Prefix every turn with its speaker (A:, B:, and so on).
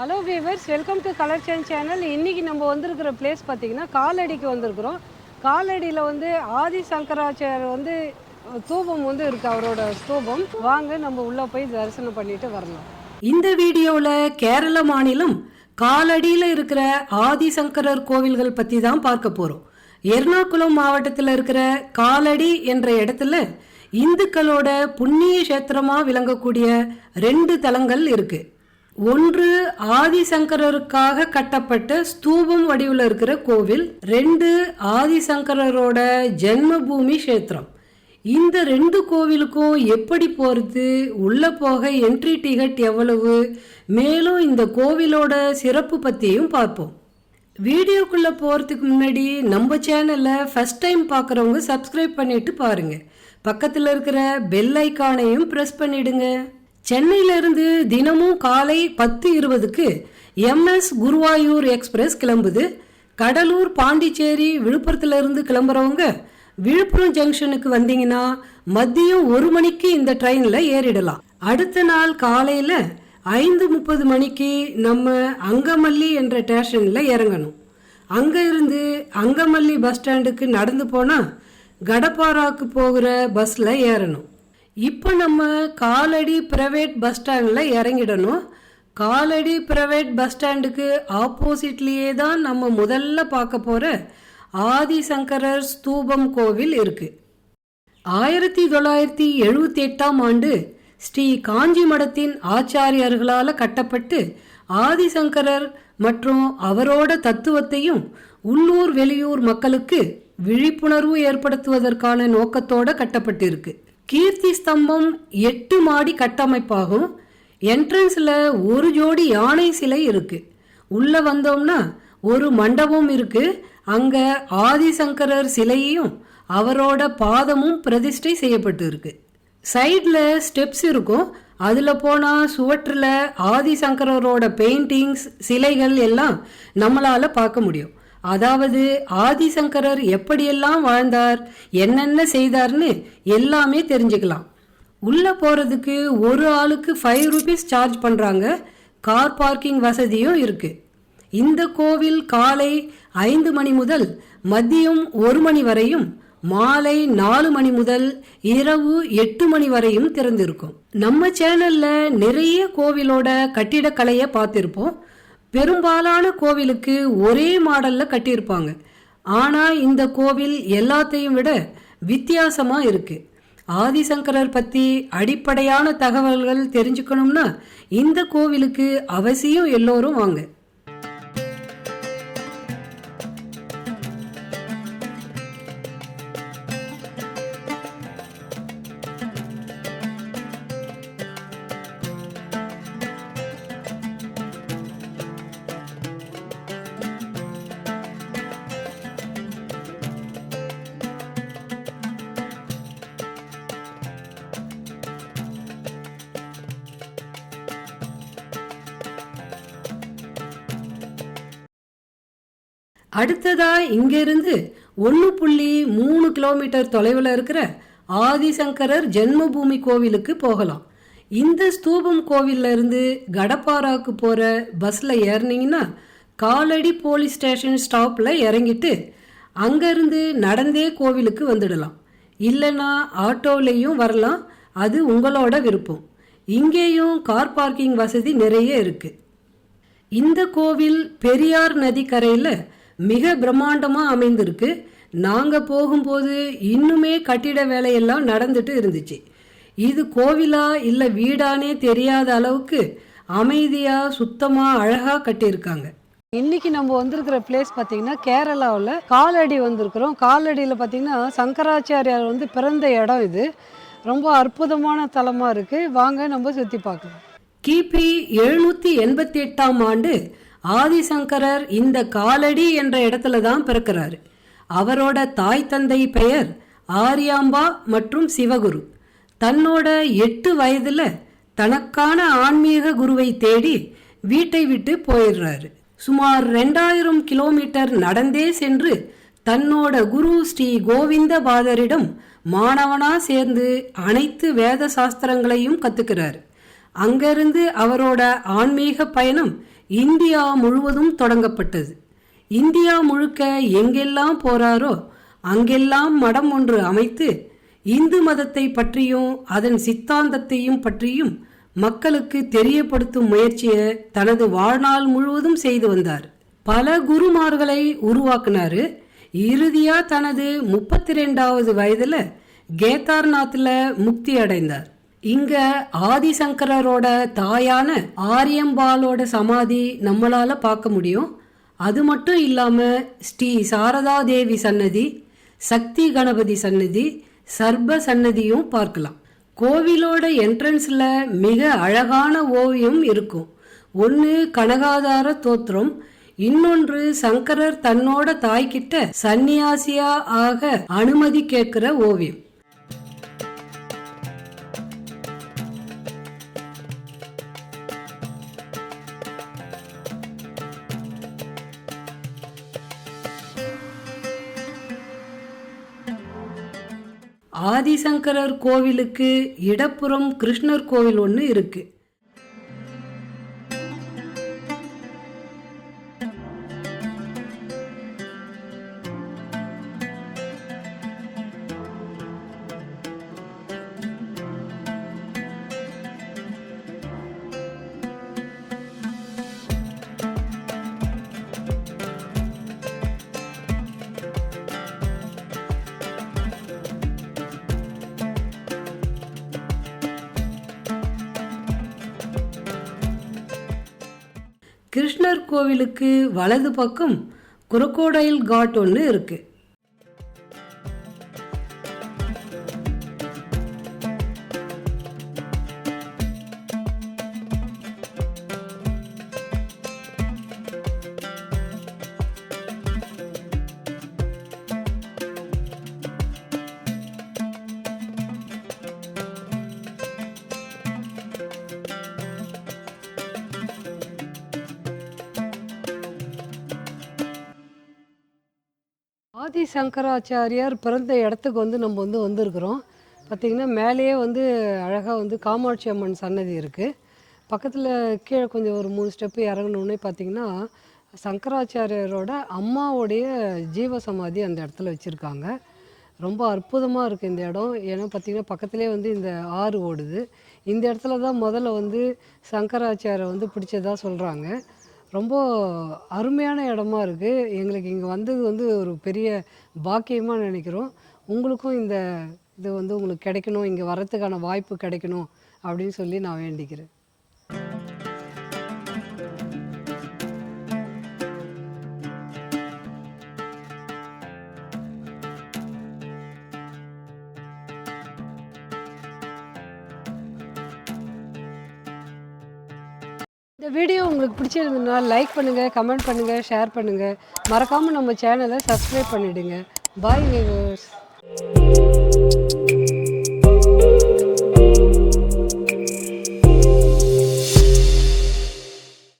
A: Hello viewers, welcome to colour change channel. இன்றைக்கி நம்ம வந்திருக்கிற பிளேஸ் பார்த்திங்கன்னா காலடிக்கு வந்திருக்கிறோம். காலடியில் ஆதி சங்கராச்சாரியர் ஸ்தூபம் இருக்குது, அவரோட ஸ்தூபம். வாங்க நம்ம உள்ளே போய் தரிசனம் பண்ணிட்டு வரலாம்.
B: இந்த வீடியோவில் கேரள மாநிலம் காலடியில் இருக்கிற ஆதிசங்கரர் கோவில்கள் பற்றி தான் பார்க்க போகிறோம். எர்ணாகுளம் மாவட்டத்தில் இருக்கிற காலடி என்ற இடத்துல இந்துக்களோட புண்ணிய கஷேத்திரமாக விளங்கக்கூடிய 2 தலங்கள் இருக்குது. ஒன்று ஆதிசங்கரருக்காக கட்டப்பட்ட ஸ்தூபம் வடிவில் இருக்கிற கோவில், 2 ஆதிசங்கரரோட ஜென்மபூமி கஷேத்திரம். இந்த 2 கோவிலுக்கும் எப்படி போகிறது, உள்ள போக என்ட்ரி டிக்கெட் எவ்வளவு, மேலும் இந்த கோவிலோட சிறப்பு பற்றியும் பார்ப்போம். வீடியோக்குள்ளே போகிறதுக்கு முன்னாடி நம்ம சேனலில் ஃபஸ்ட் டைம் பார்க்குறவங்க சப்ஸ்கிரைப் பண்ணிட்டு பாருங்க. பக்கத்தில் இருக்கிற பெல் ஐக்கானையும் ப்ரெஸ் பண்ணிடுங்க. சென்னையிலிருந்து தினமும் காலை 10:20க்கு MS குருவாயூர் எக்ஸ்பிரஸ் கிளம்புது. கடலூர், பாண்டிச்சேரி, விழுப்புரத்துலேருந்து கிளம்புறவங்க விழுப்புரம் ஜங்ஷனுக்கு வந்தீங்கன்னா மதியம் 1 மணிக்கு இந்த ட்ரெயினில் ஏறிடலாம். அடுத்த நாள் காலையில் 5:30 மணிக்கு நம்ம அங்கமல்லி என்ற ஸ்டேஷனில் இறங்கணும். அங்கே இருந்து அங்கமல்லி பஸ் ஸ்டாண்டுக்கு நடந்து போனால் கடப்பாராக்கு போகிற பஸ்ஸில் ஏறணும். இப்போ நம்ம காலடி பிரைவேட் பஸ் ஸ்டாண்டில் இறங்கிடணும். காலடி பிரைவேட் பஸ் ஸ்டாண்டுக்கு ஆப்போசிட்லேயே தான் நம்ம முதல்ல பார்க்க போகிற ஆதிசங்கரர் ஸ்தூபம் கோவில் இருக்குது. 1978ஆம் ஆண்டு ஸ்ரீ காஞ்சி மடத்தின் ஆச்சாரியர்களால் கட்டப்பட்டு ஆதிசங்கரர் மற்றும் அவரோட தத்துவத்தையும் உள்ளூர் வெளியூர் மக்களுக்கு விழிப்புணர்வு ஏற்படுத்துவதற்கான நோக்கத்தோடு கட்டப்பட்டிருக்கு. கீர்த்தி ஸ்தம்பம் 8 மாடி கட்டமைப்பாகும். என்ட்ரன்ஸில் ஒரு ஜோடி யானை சிலை இருக்கு. உள்ள வந்தோம்னா ஒரு மண்டபம் இருக்கு. அங்க ஆதிசங்கரர் சிலையையும் அவரோட பாதமும் பிரதிஷ்டை செய்யப்பட்டு இருக்கு. சைடில் ஸ்டெப்ஸ் இருக்கும். அதில் போனால் சுவற்றில் ஆதிசங்கரோட பெயிண்டிங்ஸ், சிலைகள் எல்லாம் நம்மளால பார்க்க முடியும். அதாவது ஆதிசங்கரர் எப்படியெல்லாம் வாழ்ந்தார், என்னென்ன செய்தார்னு எல்லாமே தெரிஞ்சுக்கலாம். உள்ளே போகிறதுக்கு ஒரு ஆளுக்கு 5 ரூபீஸ் சார்ஜ் பண்ணுறாங்க. கார் பார்க்கிங் வசதியும் இருக்குது. இந்த கோவில் காலை 5 மணி முதல் மதியம் 1 மணி வரையும், மாலை 4 மணி முதல் இரவு 8 மணி வரையும் திறந்திருக்கும். நம்ம சேனலில் நிறைய கோவிலோட கட்டிடக்கலையை பார்த்துருப்போம். பெரும்பாலான கோவிலுக்கு ஒரே மாடலில் கட்டியிருப்பாங்க. ஆனால் இந்த கோவில் எல்லாத்தையும் விட வித்தியாசமாக இருக்குது. ஆதிசங்கரர் பற்றி அடிப்படையான தகவல்கள் தெரிஞ்சுக்கணும்னா இந்த கோவிலுக்கு அவசியம் எல்லோரும் வாங்க. அடுத்ததா இங்கிருந்து 1.3 கிலோமீட்டர் தொலைவில் இருக்கிற ஆதிசங்கரர் ஜென்மபூமி கோவிலுக்கு போகலாம். இந்த ஸ்தூபம் கோவில்ல இருந்து கடப்பாராக்கு போகிற பஸ்ஸில் ஏறினீங்கன்னா காலடி போலீஸ் ஸ்டேஷன் ஸ்டாப்பில் இறங்கிட்டு அங்கேருந்து நடந்தே கோவிலுக்கு வந்துடலாம். இல்லைன்னா ஆட்டோலையும் வரலாம், அது உங்களோட விருப்பம். இங்கேயும் கார் பார்க்கிங் வசதி நிறைய இருக்குது. இந்த கோவில் பெரியார் நதி கரையில் மிக பிரம்மாண்டமாக அமைந்திருக்கு. நாங்கள் போகும்போது இன்னுமே கட்டிட வேலையெல்லாம் நடந்துட்டு இருந்துச்சு. இது கோவிலா இல்லை வீடானே தெரியாத அளவுக்கு அமைதியாக சுத்தமாக அழகாக கட்டியிருக்காங்க.
A: இன்னைக்கு நம்ம வந்திருக்கிற பிளேஸ் பார்த்தீங்கன்னா கேரளாவில் காலடி வந்திருக்கிறோம். காலடியில் பார்த்தீங்கன்னா சங்கராச்சாரியார் பிறந்த இடம். இது ரொம்ப அற்புதமான தலமாக இருக்குது. வாங்க நம்ம சுற்றி பார்க்கலாம்.
B: கிபி 788ஆம் ஆண்டு ஆதிசங்கரர் இந்த காலடி என்ற இடத்துல தான் பிறக்கிறாரு. அவரோட தாய் தந்தை பெயர் ஆரியாம்பா மற்றும் சிவகுரு. தன்னோட 8 வயதில் தனக்கான ஆன்மீக குருவை தேடி வீட்டை விட்டு போயிடுறாரு. சுமார் 2000 கிலோமீட்டர் நடந்தே சென்று தன்னோட குரு ஸ்ரீ கோவிந்த பாதரிடம் மாணவனா சேர்ந்து அனைத்து வேத சாஸ்திரங்களையும் கத்துக்கிறார். அங்கிருந்து அவரோட ஆன்மீக பயணம் இந்தியா முழுவதும் தொடங்கப்பட்டது. இந்தியா முழுக்க எங்கெல்லாம் போறாரோ அங்கெல்லாம் மடம் ஒன்று அமைத்து இந்து மதத்தை பற்றியும் அதன் சித்தாந்தத்தையும் பற்றியும் மக்களுக்கு தெரியப்படுத்தும் முயற்சியை தனது வாழ்நாள் முழுவதும் செய்து வந்தார். பல குருமார்களை உருவாக்குனாரு. இறுதியா தனது 32வது வயதுல கேதார்நாத்ல முக்தி அடைந்தார். இங்க ஆதிசங்கரோட தாயான ஆரியம்பாலோட சமாதி நம்மளால பார்க்க முடியும். அது மட்டும் இல்லாம ஸ்ரீ சாரதா தேவி சன்னதி, சக்தி கணபதி சன்னதி, சர்ப சன்னதியும் பார்க்கலாம். கோவிலோட என்ட்ரன்ஸ்ல மிக அழகான ஓவியம் இருக்கும். ஒன்று கனகாதார தோத்திரம், இன்னொன்று சங்கரர் தன்னோட தாய்கிட்ட சன்னியாசியா ஆக அனுமதி கேட்கிற ஓவியம். ஆதிசங்கரர் கோவிலுக்கு இடப்புறம் கிருஷ்ணர் கோவில் ஒன்று இருக்கு. கிருஷ்ணர் கோவிலுக்கு வலது பக்கம் குரோக்கோடைல் காட் ஒன்று இருக்கு.
A: ஆதிசங்கராச்சாரியார் பிறந்த இடத்துக்கு நம்ம வந்திருக்கிறோம். பார்த்திங்கன்னா மேலேயே அழகாக காமாட்சி அம்மன் சன்னதி இருக்குது. பக்கத்தில் கீழே கொஞ்சம் ஒரு 3 ஸ்டெப்பு இறங்கணுன்னே பார்த்திங்கன்னா சங்கராச்சாரியரோட அம்மாவுடைய ஜீவசமாதி அந்த இடத்துல வச்சுருக்காங்க. ரொம்ப அற்புதமாக இருக்குது இந்த இடம். ஏன்னா பார்த்திங்கன்னா பக்கத்துலேயே இந்த ஆறு ஓடுது. இந்த இடத்துல தான் முதல்ல சங்கராச்சாரியை பிடிச்சதாக சொல்கிறாங்க. ரொம்ப அருமையான இடமா இருக்குது. எங்களுக்கு இங்கே வந்தது ஒரு பெரிய பாக்கியமாக நினைக்கிறோம். உங்களுக்கும் இது உங்களுக்கு கிடைக்கணும், இங்கே வரத்துக்கான வாய்ப்பு கிடைக்கணும் அப்படின்னு சொல்லி நான் வேண்டிக்கிறேன். இந்த வீடியோ உங்களுக்கு பிடிச்சிருந்ததுன்னா லைக் பண்ணுங்கள், கமெண்ட் பண்ணுங்கள், ஷேர் பண்ணுங்கள். மறக்காமல் நம்ம சேனலை சப்ஸ்கிரைப் பண்ணிவிடுங்க. பாய் வியூவர்ஸ்.